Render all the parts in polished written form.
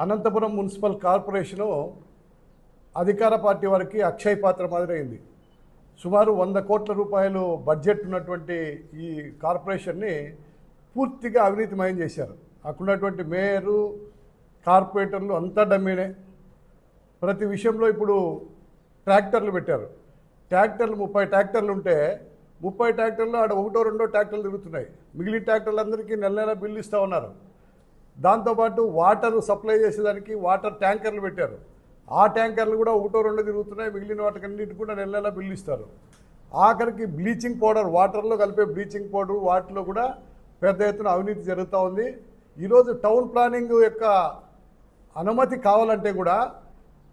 Anantapuram municipal corporation అధికార party వారికి అక్షయ పాత్ర మాదిరైంది. సుమారు 100 కోట్ల రూపాయలు బడ్జెట్ ఉన్నటువంటి ఈ కార్పొరేషన్ని పూర్తిగా అవినీతిమయం చేశారు. అక్కడున్నటువంటి మేయరు, కార్పొరేటర్లు అంతా డమ్మీనే. ప్రతి విషయంలో ఇప్పుడు ట్రాక్టర్లు పెట్టారు. ట్రాక్టర్లు 30 ట్రాక్టర్లు ఉంటే 30 ట్రాక్టర్లు ఆడ 1-2 ట్రాక్టర్లు తిరుగుతున్నాయి. మిగిలిన ట్రాక్టర్లందరికీ నెల నెల బిల్లు ఇస్తూ ఉన్నారు. దాంతోపాటు వాటర్ సప్లై చేసేదానికి వాటర్ ట్యాంకర్లు పెట్టారు. ఆ ట్యాంకర్లు కూడా 1-2 తిరుగుతున్నాయి. మిగిలిన వాటికన్నిటి కూడా నెల నెల బిల్లు ఇస్తారు. ఆఖరికి బ్లీచింగ్ పౌడర్, వాటర్లో కలిపే బ్లీచింగ్ పౌడర్, వాటిలో కూడా పెద్ద ఎత్తున అవినీతి జరుగుతూ ఉంది. ఈరోజు టౌన్ ప్లానింగ్ యొక్క అనుమతి కావాలంటే కూడా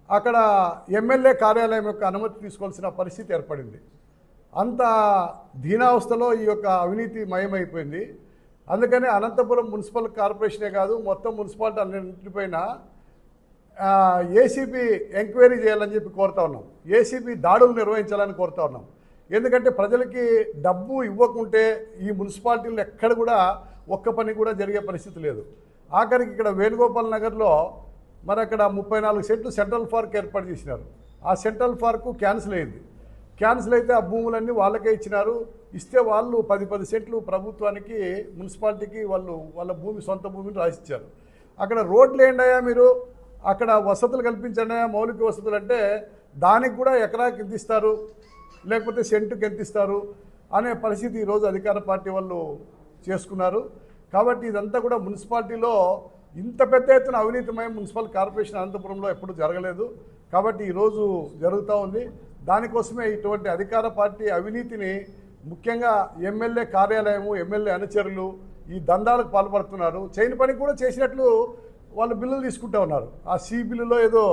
అక్కడ ఎమ్మెల్యే కార్యాలయం యొక్క అనుమతి తీసుకోవాల్సిన పరిస్థితి ఏర్పడింది. అంత దీనావస్థలో ఈ యొక్క అవినీతి మయమైపోయింది. అందుకని అనంతపురం మున్సిపల్ కార్పొరేషనే కాదు, మొత్తం మున్సిపాలిటీ అన్నింటిపైన ఏసీబీ ఎంక్వైరీ చేయాలని చెప్పి కోరుతా ఉన్నాం. ఏసీబీ దాడులు నిర్వహించాలని కోరుతా ఉన్నాం. ఎందుకంటే ప్రజలకి డబ్బు ఇవ్వకుంటే ఈ మున్సిపాలిటీలో ఎక్కడ కూడా ఒక్క పని కూడా జరిగే పరిస్థితి లేదు. ఆఖరికి ఇక్కడ వేణుగోపాల్ నగర్లో మరి అక్కడ 34 సెంట్లు సెంట్రల్ పార్క్ ఏర్పాటు చేసినారు. ఆ సెంట్రల్ పార్కు క్యాన్సిల్ అయింది. క్యాన్సిల్ అయితే ఆ భూములన్నీ వాళ్ళకే ఇచ్చినారు. ఇస్తే వాళ్ళు 10 సెంట్లు ప్రభుత్వానికి, మున్సిపాలిటీకి వాళ్ళ భూమి, సొంత భూమిని రాసిచ్చారు. అక్కడ రోడ్లు ఏంటయ్యా మీరు, అక్కడ వసతులు కల్పించండి, మౌలిక వసతులు అంటే దానికి కూడా ఎకరాకి ఎంత ఇస్తారు, లేకపోతే సెంటుకి ఎంత ఇస్తారు అనే పరిస్థితి ఈరోజు అధికార పార్టీ వాళ్ళు చేసుకున్నారు. కాబట్టి ఇదంతా కూడా మున్సిపాలిటీలో ఇంత పెద్ద ఎత్తున అవినీతిమయం మున్సిపల్ కార్పొరేషన్ అనంతపురంలో ఎప్పుడు జరగలేదు. కాబట్టి ఈరోజు జరుగుతూ ఉంది. దానికోసమే ఇటువంటి అధికార పార్టీ అవినీతిని, ముఖ్యంగా ఎమ్మెల్యే కార్యాలయము, ఎమ్మెల్యే అనుచరులు ఈ దందాలకు పాల్పడుతున్నారు. చేయని పని కూడా చేసినట్లు వాళ్ళు బిల్లులు తీసుకుంటూ ఉన్నారు. ఆ సి బిల్లులో ఏదో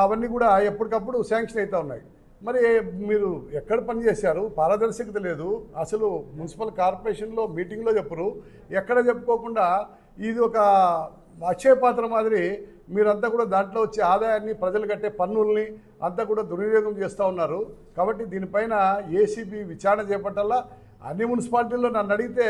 అవన్నీ కూడా ఎప్పటికప్పుడు శాంక్షన్ అవుతూ ఉన్నాయి. మరి మీరు ఎక్కడ పనిచేశారు? పారదర్శకత లేదు. అసలు మున్సిపల్ కార్పొరేషన్లో మీటింగ్లో చెప్పరు, ఎక్కడ చెప్పుకోకుండా ఇది ఒక అక్షయ పాత్ర మాదిరి మీరంతా కూడా దాంట్లో వచ్చే ఆదాయాన్ని, ప్రజలు కట్టే పన్నుల్ని అంతా కూడా దుర్వినియోగం చేస్తూ ఉన్నారు. కాబట్టి దీనిపైన ఏసీబీ విచారణ చేపట్టాలా. అన్ని మున్సిపాలిటీల్లో నన్ను అడిగితే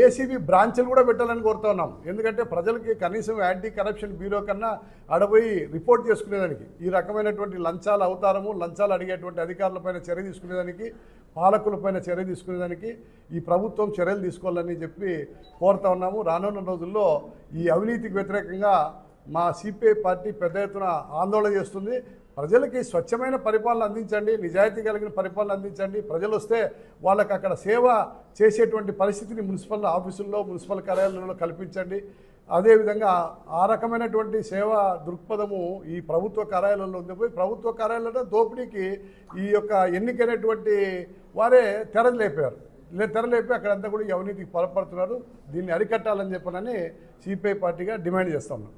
ఏసీబీ బ్రాంచ్లు కూడా పెట్టాలని కోరుతా ఉన్నాం. ఎందుకంటే ప్రజలకి కనీసం యాంటీ కరప్షన్ బ్యూరో కన్నా అడపోయి రిపోర్ట్ చేసుకునేదానికి, ఈ రకమైనటువంటి లంచాల అవతారము, లంచాలు అడిగేటువంటి అధికారులపైన చర్య తీసుకునేదానికి, పాలకులపైన చర్య తీసుకునేదానికి ఈ ప్రభుత్వం చర్యలు తీసుకోవాలని చెప్పి కోరుతా ఉన్నాము. రానున్న రోజుల్లో ఈ అవినీతికి వ్యతిరేకంగా మా సిపిఐ పార్టీ పెద్ద ఎత్తున ఆందోళన చేస్తుంది. ప్రజలకి స్వచ్ఛమైన పరిపాలన అందించండి, నిజాయితీ కలిగిన పరిపాలన అందించండి. ప్రజలు వస్తే వాళ్ళకి అక్కడ సేవ చేసేటువంటి పరిస్థితిని మున్సిపల్ ఆఫీసుల్లో, మున్సిపల్ కార్యాలయంలో కల్పించండి. అదేవిధంగా ఆ రకమైనటువంటి సేవా దృక్పథము ఈ ప్రభుత్వ కార్యాలయంలో ఉంది. పోయి ప్రభుత్వ కార్యాలయంలో దోపిడీకి ఈ యొక్క ఎన్నికైనటువంటి వారే తెరలేపారు. తెరలేపి అక్కడంతా కూడా ఈ అవినీతికి పాల్పడుతున్నారు. దీన్ని అరికట్టాలని చెప్పనని సిపిఐ పార్టీగా డిమాండ్ చేస్తా ఉన్నాం.